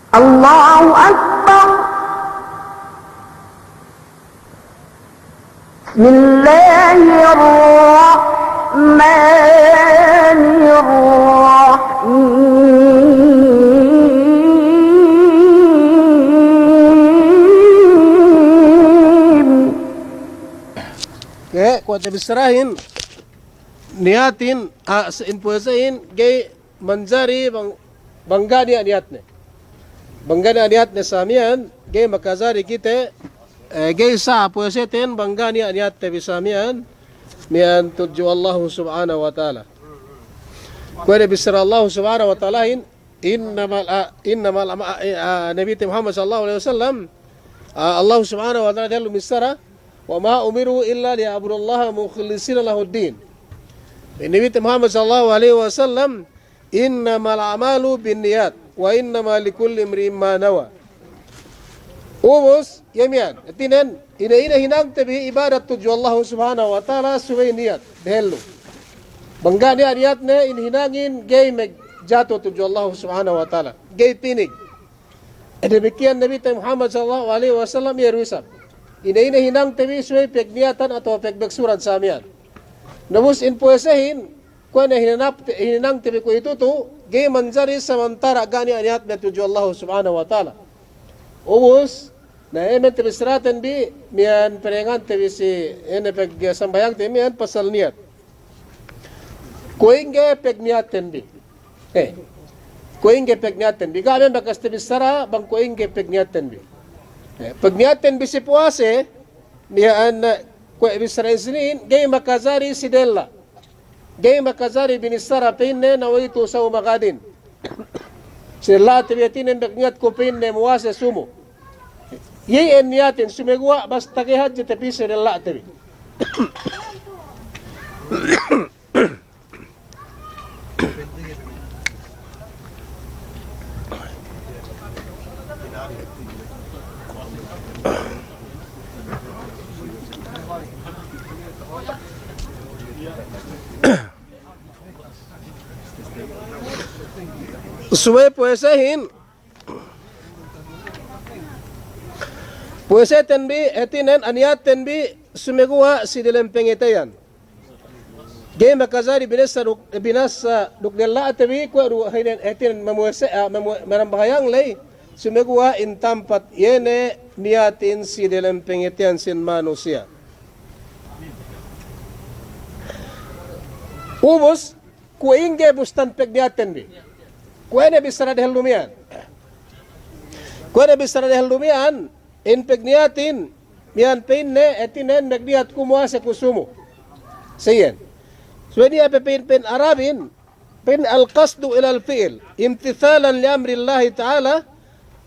الله أكبر. بسم الله الرحمن الرحيم. Kaya kuat bisrahin niatin inpuasain gay manjari bangga niya niatne. Bangga niya niatne samian gay makazari kita gay sa puasetin bangga niya niatne bisamian mian tuju Allah subhanahu wa ta'ala. Kuat bisra Allah subhanahu wa ta'ala innamal Nabi Muhammad sallallahu alaihi wasallam Allah subhanahu wa ta'ala dalu misara وما أمروا إلا ليعبدوا الله مخلصين له الدين. النبي محمد صلى الله عليه وسلم إنما الأعمال بالنيات وإنما لكل امرئ ما نوى. Ubus yamian atinan ina hinang tabi ibadat tuju Allah subhanahu wa ta'ala suway niyat dehlu. Bangga niat ne hinangin gay meg jatuh tuju Allah subhanahu wa ta'ala. Gay pinig. Demikian Nabi Muhammad sallallahu alaihi wasallam ya rusab. Ina hinang tabi suway pegniatan atau pegbeksuran sa amian. Namus inpuesahin kuan hinang tabi ko ito to gay manjari samantara gani aniat na tuju Allah subhanahu wa ta'ala. Ubus na emen tabi siratan bi mian perengan tabi si ene peg sambayang tabi mian pasal niat. Kuingge pegniatan bi. Kuingge pegniatan bi. Gamen bakas tabi sara bang kuingge pegniatan bi. Pagniatan bisi puase niyan ko Israel sinin gay makazari sidella gay makazari binisara pinne nawaitu sa umagadin sila tibetinen bagnat ko pinne muase sumo yen niyatin sumegwa basta kay hadje tapise della tabi Suwe puesahin pueseten bi etinen aniaten bi sumegua si dalam pengetayan gay makazari binasa dukdella atabi ko hinen etinen marambahayang lay sumegua in tampat yene niatin si dalam pengetayan sin manusia. Ubus kuingge bustan pegniaten bi kuene bisara dehel lumian. Kuene bisara dehel lumian in pegniatin mian pinne etinen megniat kumuase kusumo. Sayen. Suwedi ape pin Arabin pin al-qasdu ila al-fi'l imtithalan li amri Allah Ta'ala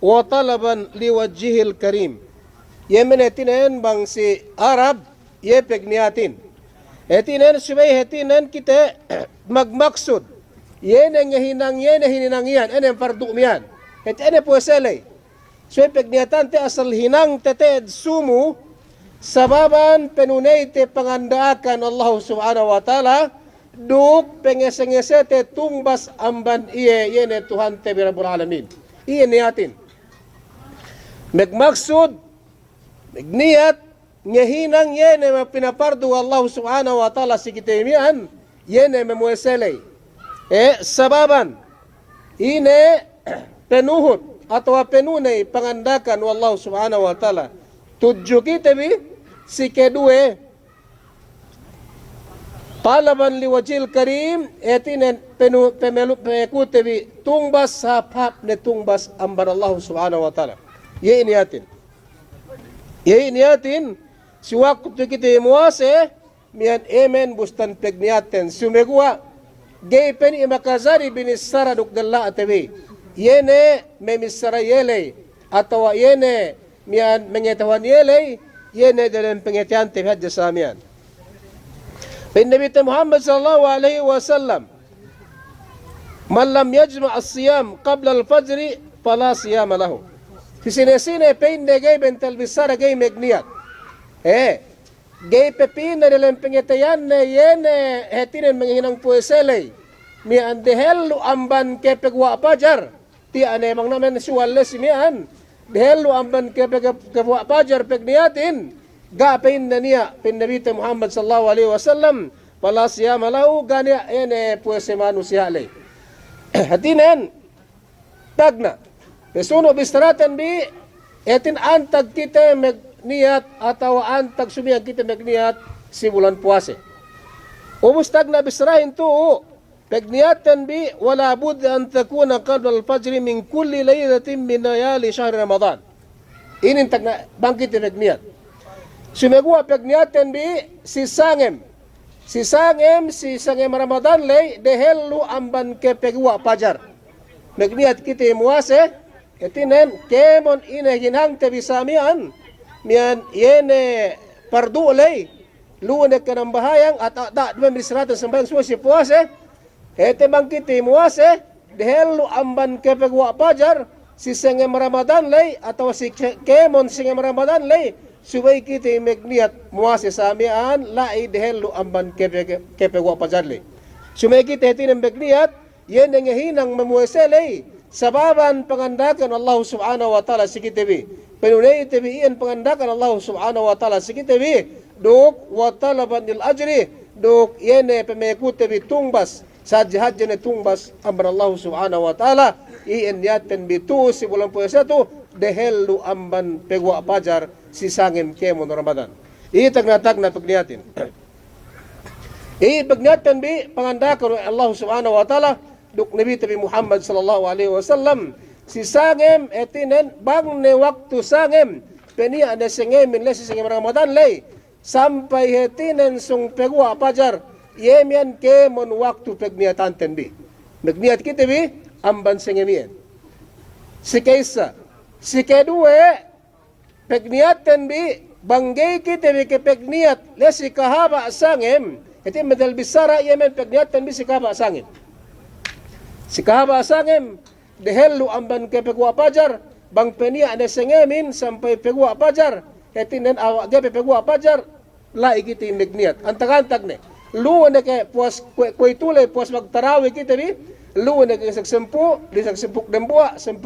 wa talaban li wajhihil karim. Yemen etinen bang si Arab ye pegniatin. Etinen subay etinen kita magmaksud yen ang hinang yen hininang yan ene fardu miyan ket ene pueselay so pegniatan te asal hinang teted sumu sababan penunay te pangandaakan Allah subhanahu wa ta'ala duk pengesengese te tungbas amban iye yene Tuhan te rabbul alamin iye niyatin megmaksud megniyat ngehinang yene mapinapardu Allah subhanahu wa ta'ala sikitemian yene memueselay sababan ine penuhut atau penunay pangandakan wallahu subhanahu wa ta'ala tuju kita bi si kedue talaban liwajil karim etinen pemelu pekute bi tungbas hap ne tungbas ambar Allah subhanahu wa ta'ala ye niatin si waktu kita muase mian emen bustan pegniaten sumegua gay pen imakazari binisara dukdalla atabi yene memisara yele atau yene mian mengetawan yele yene dalam pengetian tibhad jasamian bin Nabi Muhammad sallallahu alaihi wasallam man lam yajma' as-siyam qabla al-fajr fala siyama lahu sine pen gay bental bisara gay megniyat gay pepina dalam pengetayan yene hetiren menghinang pueselay mi andehelu amban kepegwa pajar ti ane mang naman suwales imian dahil amban kebuwa pajar pegniatin gapain na niya pinabita Muhammad sallallahu alaihi wasallam pala siya malau gania ene pues semanu siya lay hatinan tagna pesuno bistaratan bi etin antag kita magniyat atau antag sumiyag kita magniyat si bulan puasa umustag na bisrahin tu pegniyatan bi wala budda an takuna qabla al-fajr min kulli laylatin min layali shahr Ramadan. Inin tagna bangkit pegniyat. Sumegwa pegniyatan bi si sangem Ramadan lay dehelu amban ke pegwa pajar. Pegniyat kita muase etinen kemon ine ginhang te bisamian mian yene pardu lay luone kanang bahayang at da dua misratan sambayang suwa si puase ete bangkiti muase dehelu amban kepegwa pajar si sengem Ramadan lay atau si kemon sengem Ramadan lay subay kiti megniat muase samian lai dehelu amban kepegwa pajar lay sumay kiti tinem megniat yen nga hinang mamuase lay sababan pangandakan Allah subhanahu wa ta'ala sikitibi penunay itibi iyan pangandakan Allah subhanahu wa ta'ala sikitibi duk wa talaban il ajri duk yene pemekute bi tungbas sa jihad jene tungbas amban Allah subhanahu wa ta'ala iyan yaten bitu si bulan puasa tu dehelu amban pegwa pajar si sangin kemon Ramadan itag na pagniatin pagniatin bi pangandakan Allah subhanahu wa ta'ala duk nabi tabi Muhammad sallallahu alaihi wasallam si sangem etinen bang ne waktu sangem penia ada sengem le si sengem Ramadan lay sampai hetinen sung pegwa pajar yemian kemon waktu pegniatan tenbi megniat kita bi amban sengemian si kaisa si kedua pegniatan bi banggay kita bi ke pegniat le si kahaba sangem etin medal bisara yemen pegniatan bi si kahaba sangem si kahaba sangem dehelu amban ke pegwa pajar bang penia ada sengemin sampai pegwa pajar hetinen awak gape pegwa pajar la ikiti megniat antag-antag ne luwan ke puas kuy tulay puas magtarawi kita bi luwan ke isag 10 isag 10 dembua 10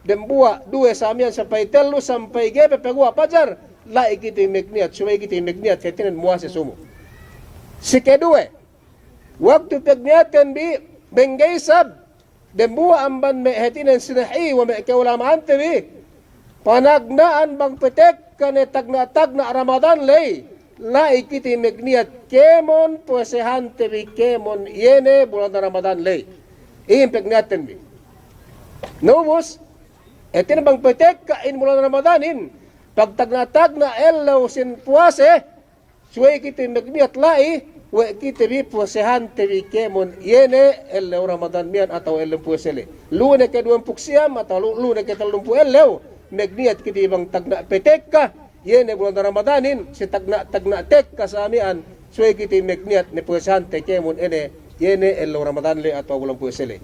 dembua 2 samian sampai telu sampai gape pegwa pajar la ikiti megniat suway ikiti megniat hetinen muase sumo si kedua waktu pegniatan bi benggay sab dembua amban me hetinen sinahi wa me kaulamaan tabi panagnaan bang petek kane tagna Ramadan lay la ikiti megniat kemon puasehan tabi kemon yene bulan Ramadan lay iin pegniaten bi nubus etin bang petek ka in bulan Ramadanin pag tagna elaw sin puase suwe ikiti megniat lai we kita bi puasehan tabi kemon yene el Ramadan mian atau el puasele lune ke 20 siam atau lune ke 30 elew megniat kita bang tagna petek ka yene bulan Ramadanin si tagna tek ka sa amian so kita megniat ne puasehan te kemon ene yene el Ramadan le atau bulan puasele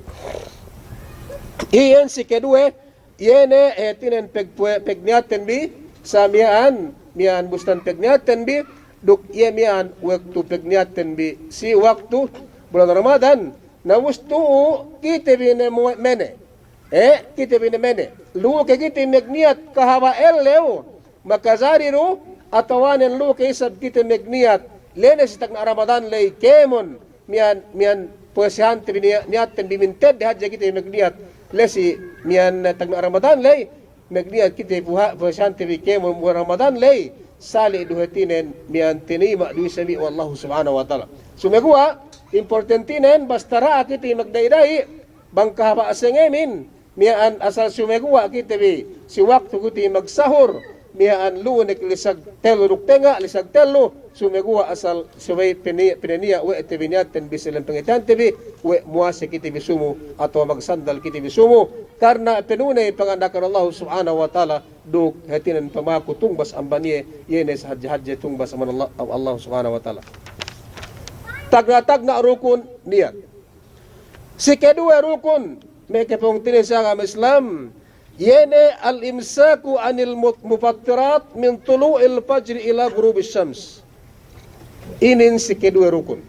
iyan si kedua yene etinen pegniaten bi sa mian bustan pegniaten bi duk yemian waktu pegniaten bi si waktu bulan Ramadan na gusto kita bine mene kita bine mene lu ke kita megniat kahaba elew makazariru atawanen lu ke isab kita megniat lene si tagna Ramadan lay kemon mian puasahan niaten biminted hadja kita megniat lesi mian tagna Ramadan lay megniat kita puasahan kemon Ramadan lay sali duhetinen mian tinima duisami wallahu subhanahu wa ta'ala sumegua importantinen bastara kita magdayday bang kahaba asengemin mian asal sumegua kita bi si waktu kuti magsahur mian lunek lisag telo ruktenga lisag telo sumegua asal subay pinania we tebiniaten bisilan pengitan tebi we muase kita bisumu atau magsandal kita bisumu karena penunay pangandakan Allah subhanahu wa ta'ala duk hatinan pamaku tungbas ambaniye yenes hadja tungbas aman Allah subhanahu wa ta'ala tagna rukun niat si kedua rukun may kapong tinisa ng Islam yene al-imsaku anil mufattirat min tulu'il fajr ila ghurubis syams inin si kedua rukun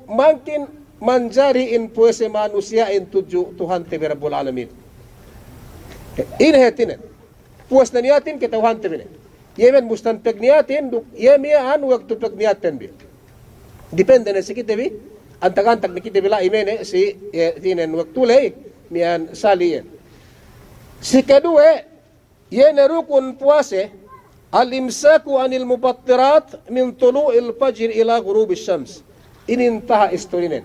mangkin manjari in puese manusia in Tuhan te Rabbul Alamin. Inhetinen. Puas na niyatin kita Tuhan te bine. Yemen bustan peg niyatin, yemiaan waktu peg niyatin bi. Depende na si kita bi. Antag-antag na kita bila imene si tinen waktu lay mian saliyen. Si kedua, yene rukun puase al-imsaku anil mubattirat min tulu'il fajr ila ghurub asy-syams. Inintaha istorinen.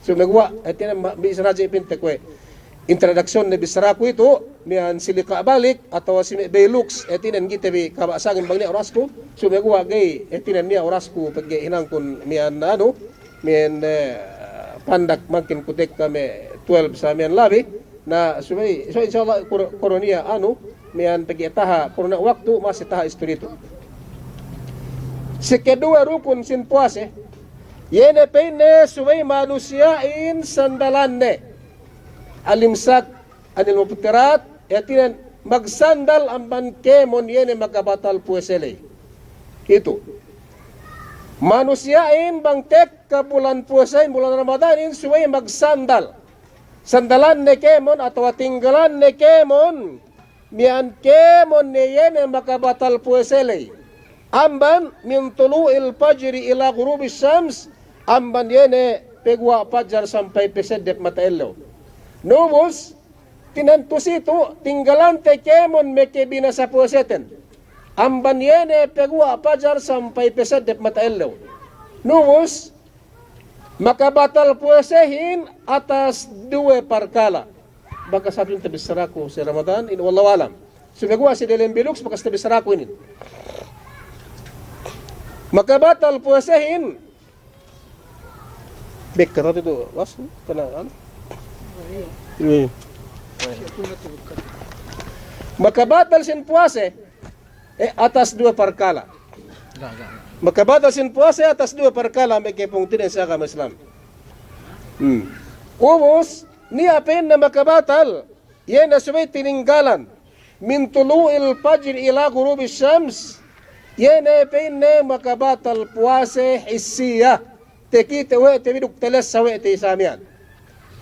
So nagwa atin bisa raja ipinte ko introduction ni bisaraku itu mian silika balik atau si belux etinan kita bi kabasagin bangni orasku so nagwa gay etinan niya orasku pagge hinangkon mian mian pandak makin kutek kami 12 sa mian labi na so insyaallah koronia mian pagge taha korona waktu masih taha istorito. Si kedua rukun sin puase yene peine suway manusiain sandalanne alimsak anil muptirat yatinan magsandal ang bankemon yene makabatal puesele. Itu manusiain bangtek ka bulan puasa bulan Ramadanin suway magsandal sandalan ne kemon atau tinggalan ne kemon mian kemon ne yene makabatal puesele amban min tulu'il fajri ila ghurubis syams amban yene pegwa fajar sampai pesedep mata elaw. Nubus, tinantusito, tinggalan te kemon meke binasa puaseten. Amban yene pegwa pajar sampai pesadep mata elaw. Nubus, makabatal puasehin atas 2 perkala. Baka sabi yung tabisarako si Ramadan, wallahu alam. Sumegwa si Delen Bilux, baka sa tabisarako ini. Makabatal puasehin. Bekkarat itu, was? Kenaan? Makabatal sin puase atas 2 perkala. Makabatal sin puase atas 2 perkala may kepong tinin sa agama Islam. Umos ni apen na makabatal yan na sumay tininggalan min tulu'il fajr ila ghurubis syams yan apen na makabatal puase hissiya tekite we tebiduk teles sawe te samian.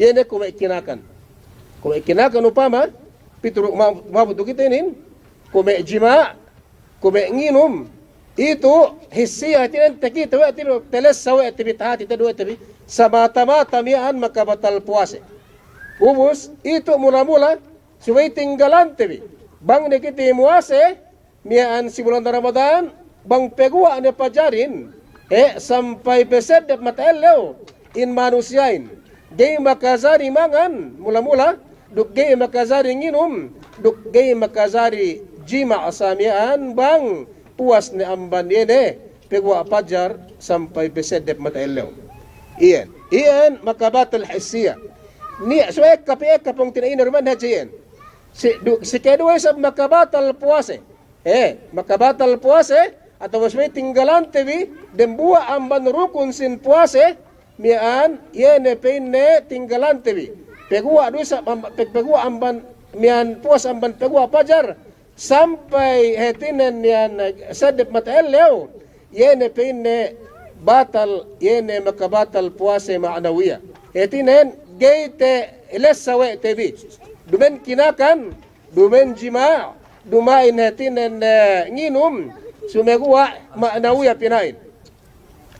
Yene kung ikinakan. Kung ikinakan upama, pituro mabuto kita inin, kung may jima, kung may nginom, ito, hisiya, tinan, takita, teles sawe, tibitahati, tadua, tibi, sa mata-mata miyaan makabatal puase. Ubus, ito mula-mula, suway tinggalan, tibi. Bang nakiti muase, miyaan si bulan Ramadan, bang pegwa na pajarin, sampai pesed mata elaw, in manusiain. Gay makazari mangan mula-mula duk gay makazari nginom duk gay makazari jima asamian bang puas ni amban yene pegwa pajar sampai besedep mata elaw. Iyan makabatal hisiya ni suek kapiek kapong tinain naman hajiyan si kedua sa makabatal puase makabatal puase atau wasmay tinggalan tebi dembua amban rukun sin puase mian yene peinne tinggalan tebi pegua dusa pegua amban mian puas amban pegua pajar sampai hetinen yan sadep mata elaw yene peinne batal yene makabatal puase ma'nawiya hetinen geite ilasawe tebi dumen kinakan dumen jima dumain hetinen nginum sumegua ma'nawiya pinain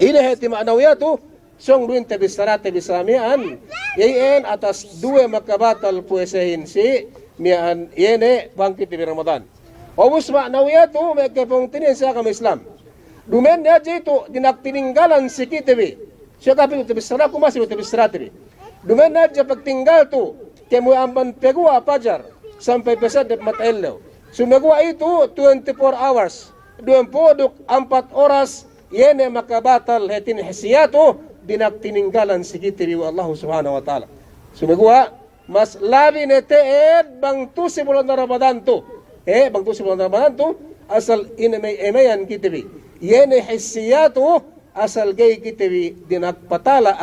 ini heti ma'nawiya tu song duin tabisarate bisamian yain atas 2 makabatal puesehin si mian yene bangkit di Ramadan. Obus ma'nawiyatu may kapong tinin sa agama Islam. Dumen niya dito dinaktininggalan si kitibi. Siya kapit tabisara ko masih tabisarate. Dumen niya dyan pagtinggal to kemo amban pegua pajar sampai pesad mata elaw. Sumagwa ito 24 hours. 24 oras yene makabatal hetin hisiyato dinaktininggalan si kitibi wa Allah subhanahu wa ta'ala. Sumagwa, mas labi neteed bang tu si bulan Ramadan to. Bang tu si bulan Ramadan to, asal inamay-emayan kitibi. Yene hisiyato, asal gay kitibi dinakpatala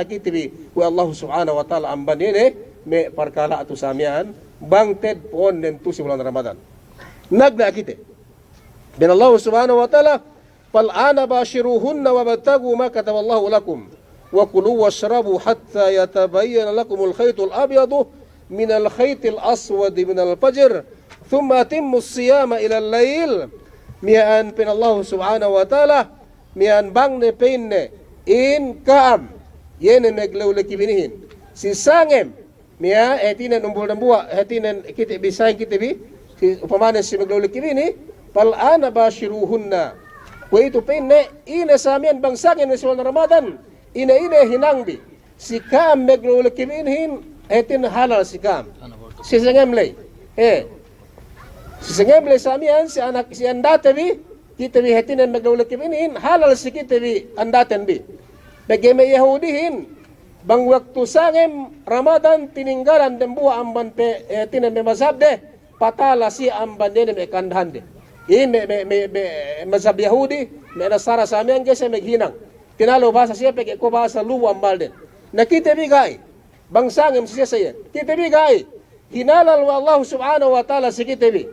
kitibi wa Allah subhanahu wa ta'ala amban yene, may parkala ato samian, bang ted poon nen tu si bulan Ramadan. Nagna kiti. Bin Allah subhanahu wa ta'ala, فالآن باشروهن وابتغوا ما كتب الله لكم وكلوا واشربوا حتى يتبين لكم الخيط الأبيض من الخيط الأسود من الفجر ثم أتموا الصيام إلى الليل mian pin Allah subhanahu wa ta'ala mian bang ne pinne in kaam yene meglawle kibinihin si sangem mia etinen umbul nambua etinen kite bisain kite bi si upamane si meglawle kibini pal ana bashiruhunna ko itu pinne ina samian bang sangem ne suwan Ramadan ina hinangbi si kaam meglawle kibinihin etin halal si kaam si sangem lay Sesungguhnya samian si anak si andate bi kita bi hetinan magdawlak kibinin halal si kita bi andaten bi. Bagaimana Yahudihin bang waktu sangem Ramadan tininggalan dan buah amban pe hetinan me mazhab de patala si amban de me kandahan de. Ini me mazhab Yahudi me Nasara samian gese meghinang. Tinalo bahasa siya pe ko bahasa luwa ambal de. Nakita bi gai bang sangem siya saya. Kita bi gai hinalal wa Allah subhanahu wa ta'ala si kita bi.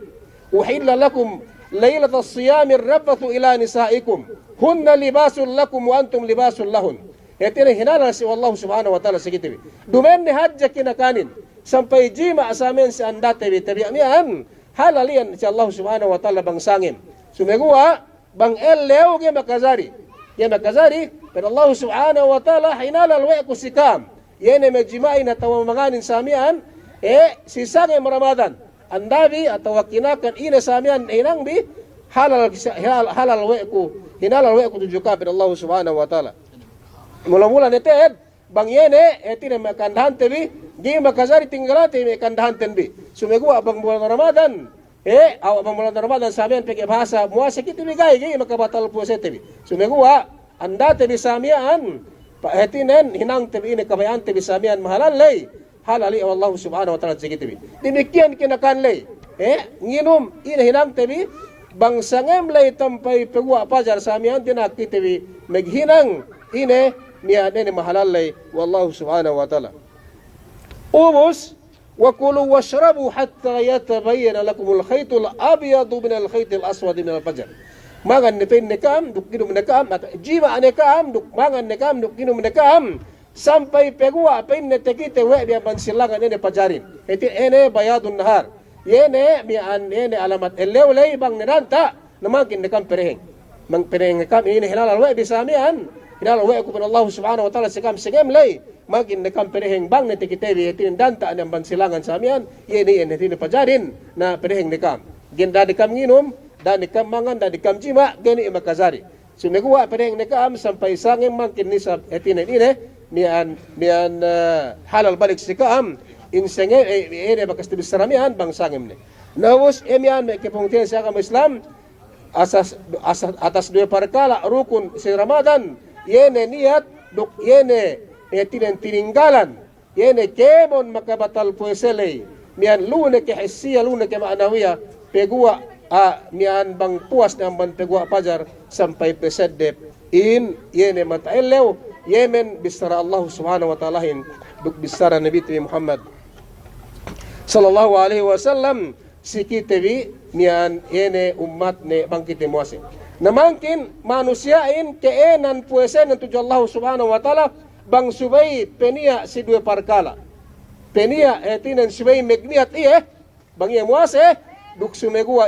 أحل لكم ليلة الصيام الرفث إلى نسائكم هن لباس لكم وأنتم لباس لهن يتنا هنا نسي والله سبحانه وتعالى سكتبي دومين هجة كنا كانين sampai jima asamen si anda tebi amian halalian si Allah subhanahu wa ta'ala bang sangim sumegua bang leo ge makazari pero Allah subhanahu wa ta'ala hinalal wa kusikam yene majimai na tawamanganin samian si sangim Ramadan andabi atau kinakan ina samian inang bi halal weku hinalal weku tujuka pada Allah subhanahu wa ta'ala mula-mula neted bang yene etine makandahan tebi di makazari tinggalate makandahan tenbi sumegu abang bulan Ramadan abang bulan Ramadan samian peke bahasa muasa kita bigay gi makabatal puasa tebi sumegu anda tebi samian pa etinen hinang tebi ini kabayan tebi samian mahalal lay halali Allah subhanahu wa ta'ala sikitibi. Demikian kinakanlay. Nginom inahinang tabi bang sangem lay tampay pagwa pajar samian tinakitibi maghinang ine niya mahalal lay wallahu subhanahu wa ta'ala. Ubus wa kulu washrabu hatta yatabayyana lakumul khaytul abyadu min al khaytil aswad min al fajr. Mangan nipin nekam duk ginum nekam jiwa nekam duk mangan nekam duk ginum nekam sampai pegua pain netekite we dia bansilangan ene pajarin eti ene bayadun nahar yene mian ene alamat elewlay bang niranta namakin nekam pereheng mang pereheng nekam ini hilal we bisamian hilal we ku Allah subhanahu wa ta'ala sekam segem lay makin nekam pereheng bang netekite we eti danta an bansilangan samian yene ene tini pajarin na pereheng nekam ginda dekam nginum dan nekam mangan dan dekam jima geni makazari sumegua pereheng nekam sampai sangem makin nisab etine ini mian halal balik sikam insenge ene bakas tibis saramian bang sangem ne nawus mian me kepungtian sa agama Islam atas dua perkara rukun si Ramadan yene niat duk yene tininggalan yene kemon makabatal puesele mian lune ke hissiya lune ke ma'nawiya pegua mian bang puas ng ban pegua pajar sampai pesedep in yene mataelew Yemen bisara Allah subhanahu wa ta'ala duk bisara Nabi Muhammad sallallahu alaihi wasallam sikitebi mian yene umat ne bangkite muase namangkin manusiain keenan puesen tuju Allah subhanahu wa ta'ala bang subay penia si dua parkala penia etinen subay megniat bang ye muase duk sumegua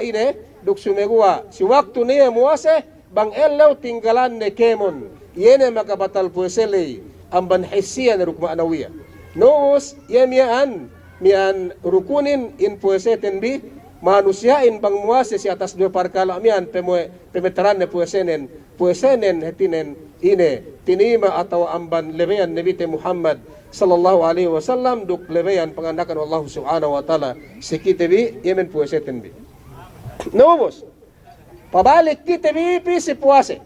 si waktu ne muase bang elaw tinggalan ne kemon yene makabatal puesele amban hissiyan rukma anawiya nos yemian mian rukunin in pueseten bi manusiain bang muase si atas dua parkala mian pemeteran ne puesenen hetinen ine tinima atau amban lebeyan Nabi Muhammad sallallahu alaihi wasallam duk lebeyan pangandakan Allah subhanahu wa ta'ala sikite bi yemen pueseten bi nos pabalik kite bi si puase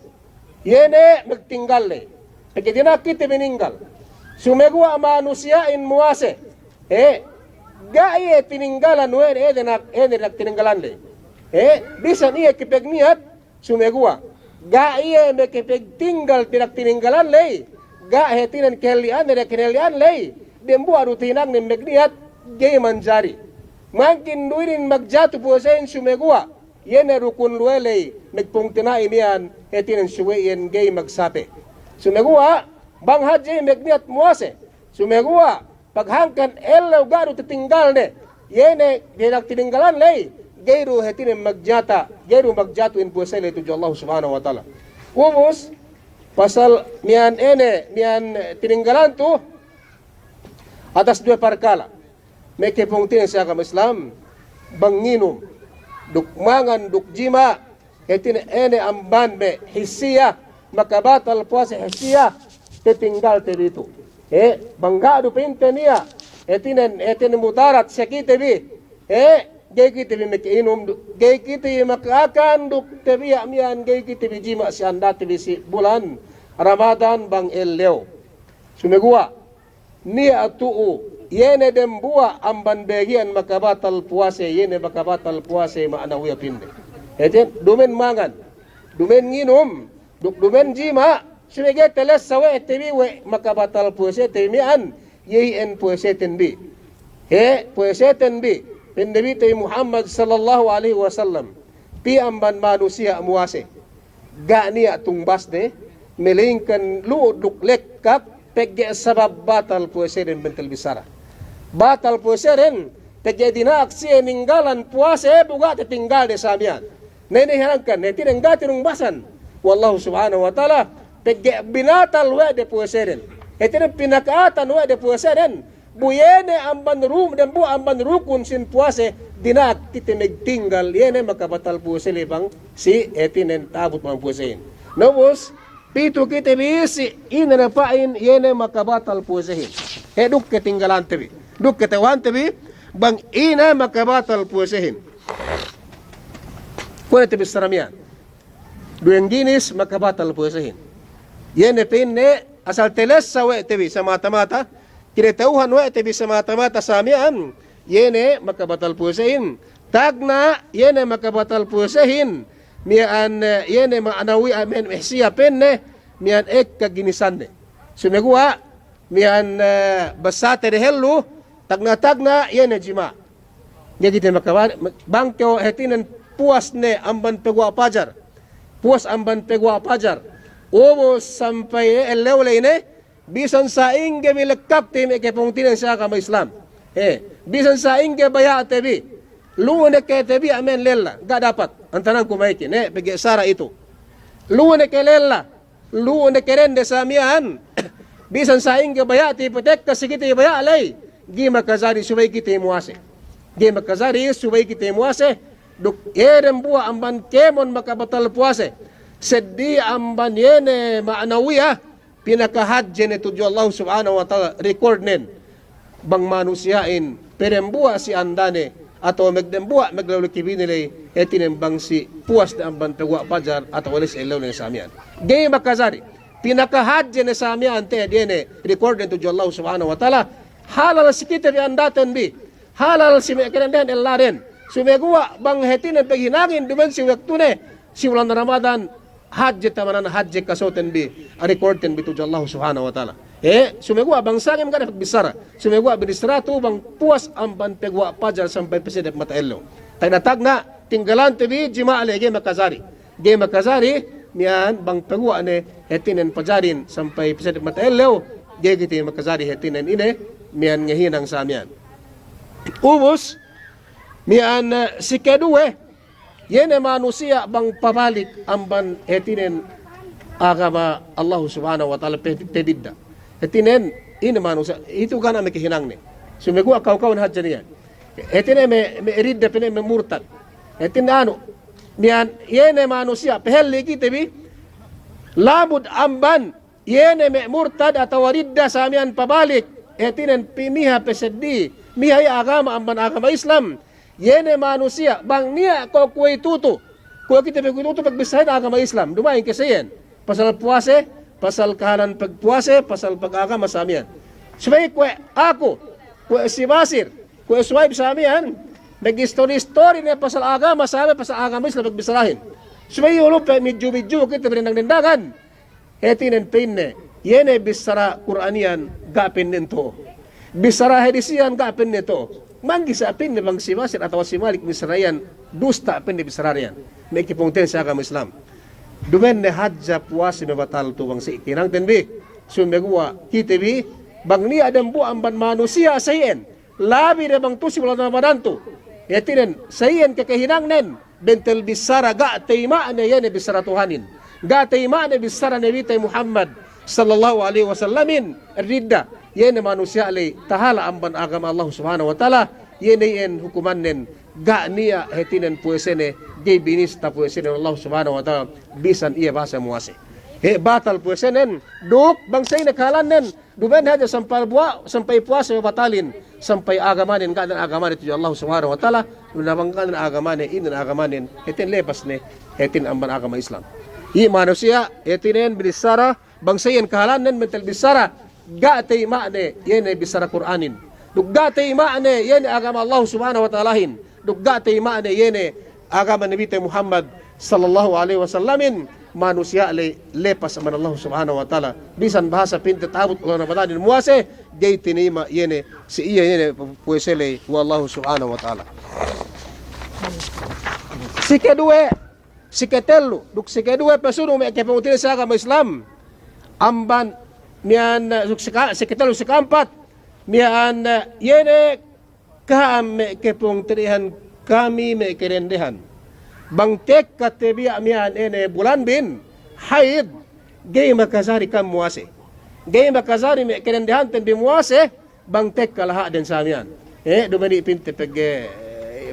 yene magtinggal le pagka dinakita meninggal sumegwa manusiain muase gaye tininggalan wen ede tininggalan le bisan iya kipegniat sumegwa gaye me kipegtinggal tinak tininggalan le gahe tinan kelian ede kinelian le dembu adu tinang ni megniat gay manjari makin duirin magjatu puasen sumegwa yene rukun luelay nagpungtina imian etinan suweyen gay magsape sumegua bang haji megniat muase. Sumegua paghangkan elaw garo titinggal ne. Yene dinak tininggalan lay. Gairu hetine magjata, gairu magjato in puasa lay tuju Allah subhanahu wa ta'ala. Ubus pasal mian tininggalan tu atas dua perkala. May kipungtin sa agama Islam banginum dukmangan dukjima hetine amban be hisiya makabatal puasa hisiya titinggal dito. Bangga do pinte niya etine mutarat sakite bi gay kita bi makiinom gay kita makakan duk tabi amian gay kita bi jima si anda tabi si bulan Ramadan bang ellew sumegua ni atu yene dembua amban bagian makabatal puase yene makabatal puase maanawiya pinde eten dumen mangan dumen nginom dumen jima sumege teles sawe tabi we makabatal puase temian yen puase tenbi puase tenbi Nabi Muhammad sallallahu alaihi wasallam pi amban manusia muase gania tungbas de melingkan luuduk lekkak pegge sabab batal puasa den bentel bisara batal puasa den pegge dina aksi ninggalan puasa buga tinggal de samian nene harangkan neti nenggati nung basan wallahu subhanahu wa taala pegge binatal wa de puasa den etene pinakaatan wa de puasa den buyene amban rum dan bu amban rukun sin puase dinak titimig tinggal yene makabatal puase libang si etinen tabut mang puasein nobus pitu kita bisi ina na pain yene makabatal puasein duk ketinggalan tebi duk ketawan tebi bang ina makabatal puasein kuno tebi saramian dueng ginis makabatal puasein yene pinne asal teles sawe tebi sa mata-mata kinatauhan wa iti sa mata-mata samian yene makabatal puasahin tagna yene makabatal puasahin mian yene maanawi amen ihsiya penne mian ek kaginisan sumegua mian basate de hellu tagna yene jima jadi te makaban bangko hetinan puas ne amban pegwa pajar puas amban pegwa pajar obo sampai elewle ne bisan sa inge milekap tim ekepungtinan sa agama Islam. Bisan sa inge baya tebi. Luwane ke tebi amen lella. Gak dapat. Antanan kumaiki. Pegi sara itu. Luwane ke lella. Luwane ke rende sa miyan. Bisan sa inge baya ti petek kasikiti baya alay. Gima kazari subay kiti muase. Gima kazari subay kiti muase. Duk yeren buwa amban kemon makabatal puase. Seddi amban yene maanawiya. Pinakahadjen ito Diyo Allah subhanahu wa ta'ala record nen bang manusiain perembuwa si andane atau magdembuwa maglalukibin nilay etinen bang si puas na amban pagwa pajar atau walis ilaw ng samian gay makazari pinakahadjen na samian te diene record nen ito Diyo Allah subhanahu wa ta'ala halal si kita di andatan bi halal si mekanenden elaren sumegua bang hetinen paghinangin dumen si waktune si bulan Ramadan hajj tamanan hajj kasoten bi rekorten bi tuju Allah subhanahu wa ta'ala sumegua bang sangim kada pagbisara sumegua binistratu bang puas amban pegwa pajar sampai pesedep mata ello tay natagna tinggalan tebi jima ale ge makazari mian bang pegwa ne hetinen pajarin sampai pesedep mata ello ge giti makazari hetinen ine mian ngehinang samian ubus mian sikedue yene manusia bang pabalik amban hetinen agama Allah subhanahu wa ta'ala pedidda hetinen ini manusia itu kan ame kehinang ne sumegu kau-kau hadjan yan hetine me ridda pene me murtad hetin anu mian yene manusia pehelli kitebi labud amban yene me murtad atau ridda samian pabalik hetinen pimiha peseddi miha agama amban agama Islam yene manusia bang niya ko kuwi tutu ko kita kuwi tutu pagbisahin agama Islam dumain kasi yan pasal puase pasal kahanan pagpuase pasal pag-agama samian subay ko ako ko si Basir ko swipe samian nag-story niya pasal agama sami pasal agama Islam pagbisarahin subay ulo pa medyo kita pinang-nindagan etinen pinne yene bisara Qur'anian gapin nito bisara hadisian gapin nito manggi sa apin ni bang si Basir atau si Malik misrayan dusta apin ni bisararian may kipungten sa agama Islam dumen ne hadja puasi me batal tu bang si ikinang tenbi sumegwa kitebi bang niya adam bu amban manusia sayen labi na bang tu si wala na madanto yatinen sayen kakahinang nen bentel bisara ga tayma na yan bisara Tuhanin ga tayma na bisara Nabi Muhammad sallallahu alaihi wasallamin ridda yan manusia alay tahala amban agama Allah subhanahu wa ta'ala yan hukuman nen ga niya hetinen puesene gay binista puesene Allah subhanahu wa ta'ala bisan iya bahasa muase batal puesenen duk bangsay nakalan nen duben haja sampai puasa batalin sampai agamanin kanan agamanin itu Allah subhanahu wa ta'ala nunamang kanan agamanin inan agamanin hetin lepas ne hetin amban agama Islam manusia hetinen bilisara bangsayin kahalan nen mental bisara ga tay maane yene bisara Qur'anin dugga tay maane yene agama Allah subhanahu wa ta'alahin dugga tay maane yene agama Nabi Muhammad sallallahu alaihi wasallamin manusia lepas sama Allah subhanahu wa ta'ala bisan bahasa pintet abot ulang Ramadanin muase gay tinima yene si iya yene puesele wa Allah subhanahu wa ta'ala si kedua si ketelu duk si kedua pesuno me ke pengutin sa agama Islam amban mian si ketelu si keempat mian yene kami ke pengutin kami me kerendehan bang tek katebia mian ene bulan bin haid gay makasari kam muase gay makasari me kerendehan ten bimuase bang tek kalaha den samian dumani pinte pege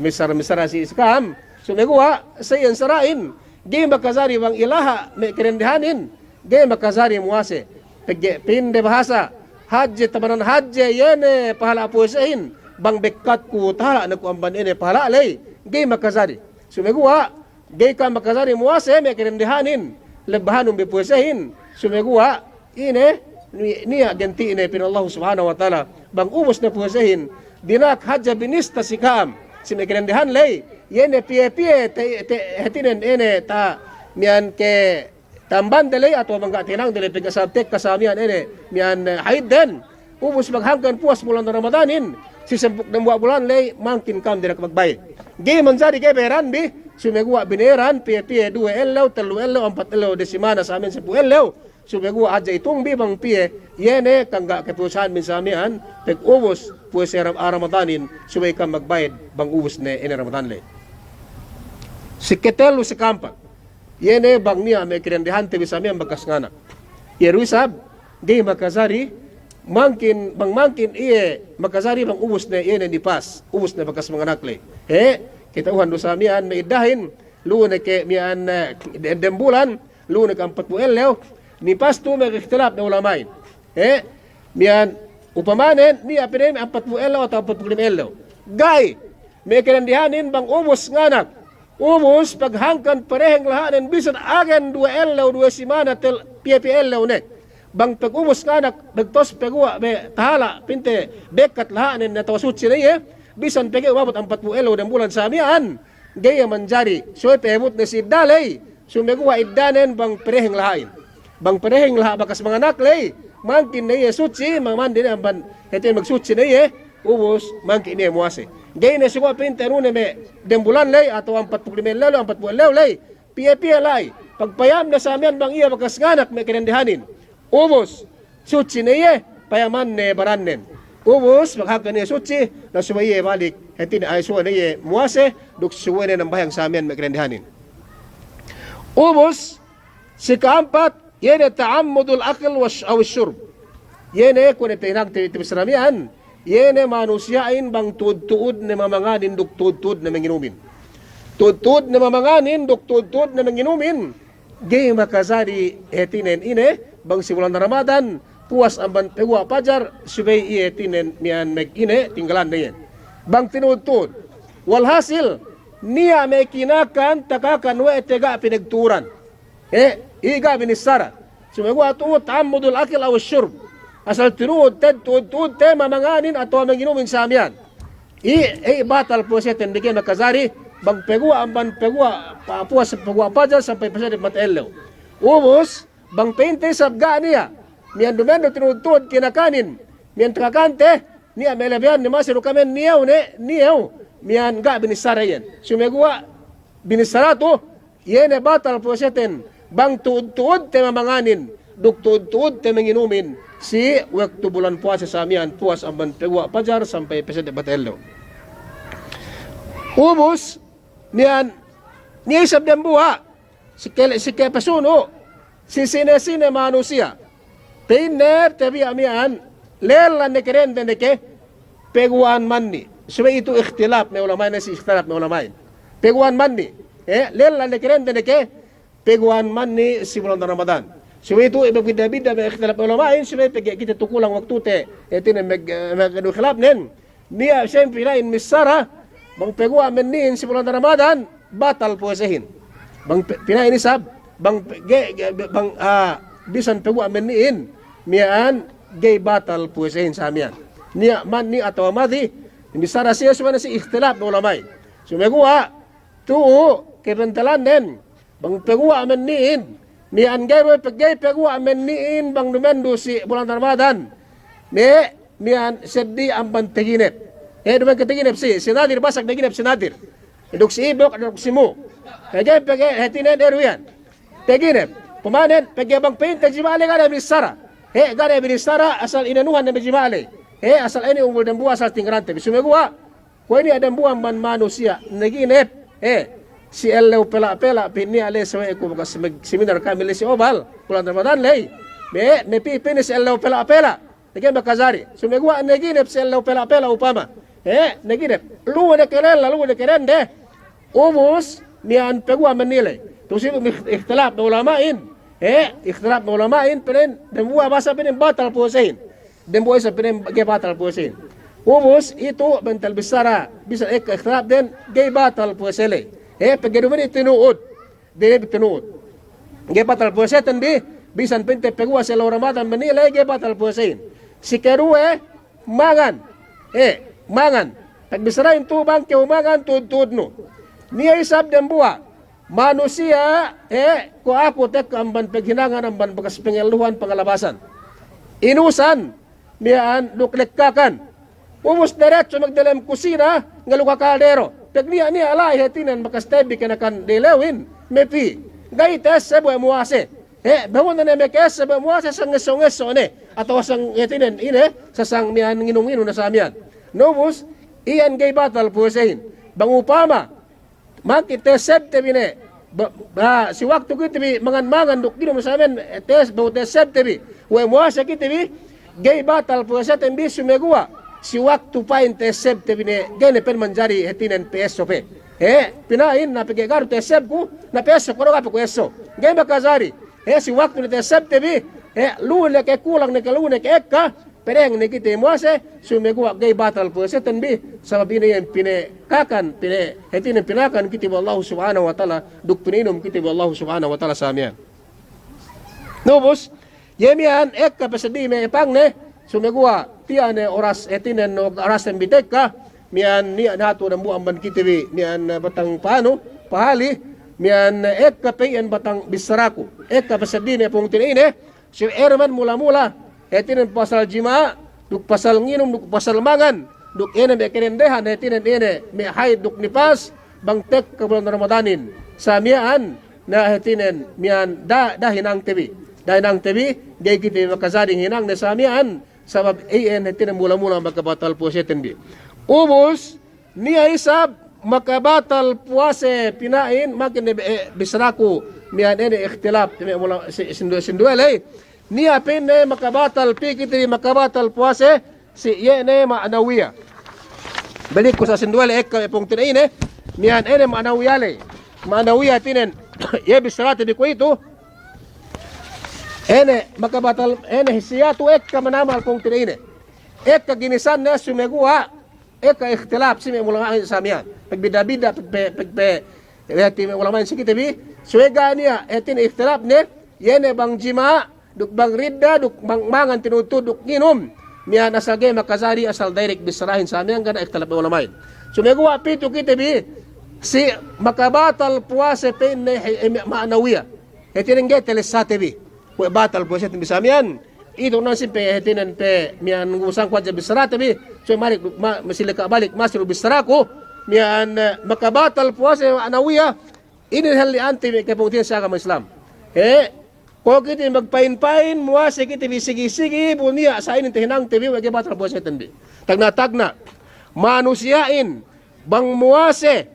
misara si skam sumegwa sayan sarain gay makasari bang ilaha me kerendehanin gay makasari muase pege pinde bahasa haji tabanan haji yene pahala puesahin bang bekat ku tahala naku amban ene pahala lay gay makasari sumegwa gay ka makasari muase me kerendehanin lebahanum bepuesahin sumegwa ine niya ganti ine pin Allah subhanahu wa ta'ala bang ubos na puesahin dinak haja binista sikam si me kerendehan lay yene pie hetinen ene ta mian ke tamban delay atau bangga tinang delay pegasabtek kasamian ene mian haid den ubos maghangkan puas bulan Ramadanin si sempuk na bulan lay mangkin kam dinak magbayad gay manjari kay beran bi sumegwa bineran pie 2 elaw 3 elaw 4 elaw de semana sa amin 10 elaw sumegwa aja itong bibang pie yene kangga kepusahan min sa amihan pag ubos pues Ramadanin sumay kam magbayad bang ubos ne ene Ramadan le si ketelu si kampak yene bang niya may kirendehan tebi sa amihan bagas nganak yeruisab gay makasari mangkin iye makasari bang ubos ne yene ni pas ubos ne bagas mga nakle kita uhan do sa mian may idahin lunes ke mian dembulan lunes ka 40 elaw ni pasto may ikhtilaf na ulamain mian upamanen ni apinen 40 elaw atau 45 elaw gay may kerendihanin bang umos nganak umos paghangkan pareheng lahanin bisan agen 2 elaw 2 semana tel pipi elaw ne bang pag umos nganak nagtos pagwa may tahala pinte bekat lahanin na tawasutsi na bisan pegi umabot 40 elaw ng bulan sa amian gaya manjari so pebut na si dalay sumegwa iddanen bang pereheng lahain bang pereheng laha bakas mga naklay mangkin na iya sutsi mamandi na ban hetin magsutsi na iya ubos mangkin niya muase gaya na sigwa pinte rune me ng bulan lay ato 45 elaw 40 elaw lay piye lay pagpayam na sa amian bang iya bakas nganak may kinandihanin ubos sutsi na iya payaman ne barannen ubos maghagkan niya sutsi na sumaye balik hetin ay suwa niya muase duk suwa niya ng bahang sa amin magrendihanin ubos si keempat yene ta'ammudul akil aw syurb yene kung itinag tibisramian yene manusiain bang tuud-tuud na mamanganin duk tuud-tuud na manginumin tuud-tuud na mamanganin duk tuud-tuud na manginumin gay makasari hetinen ine bang si bulan Ramadan puas amban pewa pajar subay iye tinen mian meg ine tinggalan na yan bang tinutud walhasil niya may kinakan takakan wa etega pinagturan iga binisara sumagwa tuot ta'ammudul akil aw syurb asal tinuod tuod te mamanganin ato manginumin sa amyan batal po siya tendikin makazari bang pewa amban pewa puas pewa pajar sampai pasadip matelaw ubos bang painte sabga niya mian dumendo tinutod kinakanin mian takakante niya melebihan ni masiru kamen niyaw mian ga binisara yan sumegwa binisara to yene batal po seten bang tuod te mamanganin duktud-tud te menginumin si waktu bulan puasa samian puas amban pegwa pajar sampai pesede batello. Ubus niyan ni isab dem buha si pasuno si sine manusia peiner tebi amian lelan ne kerende ne ke peguan manni so itu ikhtilaf me ulama na si ikhtilaf me ulama peguan manni lelan ne kerende ne ke peguan manni si bulan Ramadan so itu bida-bida me ikhtilaf ulama so kita tukulang waktu te etin magadu khilaf nen niya siyempre na in misara bang peguan manni si bulan Ramadan batal puasahin bang pinain isab bang bisan peguan manniin mian gay batal puasahin sa amian niya man ni atau mati misara siya sumana si ikhtilaf ng ulamay sumegua tuo kebentalan den bang pegua manniin mian gay pegua manniin bang dumendo si bulan Ramadan mian seddi ang panteginep duman kateginep si nadir basak naginep si nadir duk si ibok duk si mu kaya hetinan eruyan teginep pumanen bang paintag jimali kada misara kada binisara asal inanuhan na bijimali asal ini umul dan buah asal tinggarante bisumegua ko ini ada buah man manusia naginep si elaw pela pini ale sawe ko bagas seminar kami si obal bulan Ramadan lay me pipin si elaw pela nagin bakazari sumegua naginep si elaw pela upama naginep luwa na kerende ubus mian pegua menilai tusi ikhtilaf na ulamain ikhtilaf na ulamain penen dembuah basa penen batal puasahin dembuah sa penen batal puasahin ubus itu bental besara bisa ikhtilaf den gay batal puasele paggaduman itinuod dili tinuod gay batal puasahin di bisan pente pegua sa Ramadan menilai gay batal puasahin si keruwe mangan mangan pagbisara yung tubang ke umangan tud no niya isab dembuah manusia ko ako tek amban paghinangan amban bagas pengeluhan pangalabasan inusan mian luklekkakan umus diretso magdalam kusina nga luka kaldero pagniya niya alay hetinan bakas tebi kanakan dilewin mepi gaites sa buhay muwase bawon na na mekes sa buhay muwase sang ngeso ne atau sang hetinan ine sa sang mian nginong-ngino na sa mian nobus iyan gay batal pusahin bangupama makite seb tebi si waktu kita bi mangan duk dino sa amin tes bau tes seb tebi we muasa kita bi gay batal puasa tembi sumegua si waktu pain tes seb tebi ne gane pen manjari hetinan PSOP pinain na pige garu tes seb ku na PSO ko ko eso gay bakazari si waktu tes seb tebi lune ke kulang ne ke lune ke ekka pereng ni kita muase sumegua gay batal puasa tembi sabab ini yang pinekakan hetinan pinakan kita Allah subhanahu wa ta'ala duk pininum kita Allah subhanahu wa ta'ala samian nobus yemian ekka pesedi me pang ne sumegua tiane oras hetinan oras tembitekka mian ni nato dan buang ban kita bi mian batang pano pahali mian ekka peyan batang bisaraku ekka pesedi ne pung tinine si erman mula-mula hetinan pasal jima duk pasal nginum duk pasal mangan duk ene be kerendehan hetinan ene me haid duk nipas bangtek ke bulan Ramadanin samian na hetinan mian da hinang tebi gay kita makazaring hinang na samian sabab en hetinan mula-mula makabatal puasa tendi ubus niya isab makabatal puasa pinain makin bisraku mian ene ikhtilaf mula sinduelay niya penne makabatal pikitri makabatal puase si yene ma'nawiya balik ko sa sinduel ekka pong tinaine niyan ene ma'nawiya tinen ye bisrati biko ito ene makabatal ene hisiyatu ekka manamal pong tinaine ekka ginisan na sumegua ekka ikhtilaf si mula samian pagbida-bida pagpe ulama sikit bi suega niya etin ikhtilaf ne yene bang jima duk bang ridda duk bang mangan tinutud duk nginom mian asal gay makazari asal direct bisrahin sa amin gana ikhtilaf ulamain sumegua pito kita bi si makabatal puasa penne ma'nawiya hetinan gay telesate bi we batal puasa tin bisamian ito na simpe hetinan pe mian ngusang kwa bisrate bi so malik masilika balik masir bisrako mian makabatal puasa ma'nawiya ini hal li anti ke pungtin sa agama Islam Kung kiti magpain-pain, muwase kiti bisigi-sigi, bunia, sa inin tihinang TV, wagi batal po sa tindi. Tagna-tagna, manusyain, bang muwase,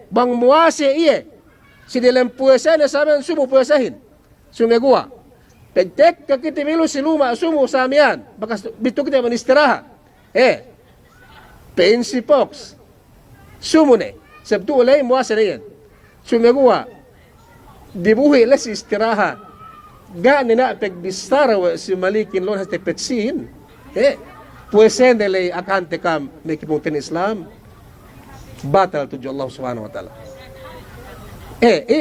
bang muwase iye, sinilang puwesa na sa amin, sumu puwesahin, sumegua. Pagtek, kakiti milo siluma, sumu sa amiyan, baka bito kita manistiraha. Pensi Fox, sumune, sabtu ulay, muwase na yan. Sumegua, dibuhi la si istiraha, gani na pagbistara wa si malikin lon hasta petsin, puwesen nilay akante kam may kipuntin Islam, batal tujo Allah subhanahu wa ta'ala.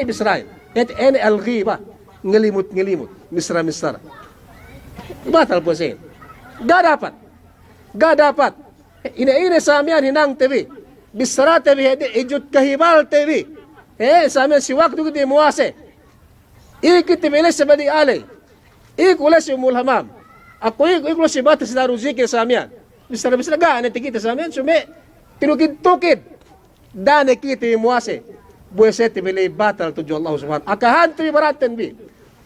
Bisrael, ene al-ghiba, ngalimut, misra, batal puwesen. Ga dapat, ina sa amyan hinang TV, bisra TV, ijut kahibal TV, sa amyan siwak dugo di muwase, ikitibilis sa badi alay, ikulas yung mulhamam, ako ikulas si bata sa daruzikir sa amyan, bisra gaan, tikita sa amyan, sume, tinukid-tukid, dane kita yung muwase, buwese tibili batal tujo Allah subhanahu, akahan TV baraten bi,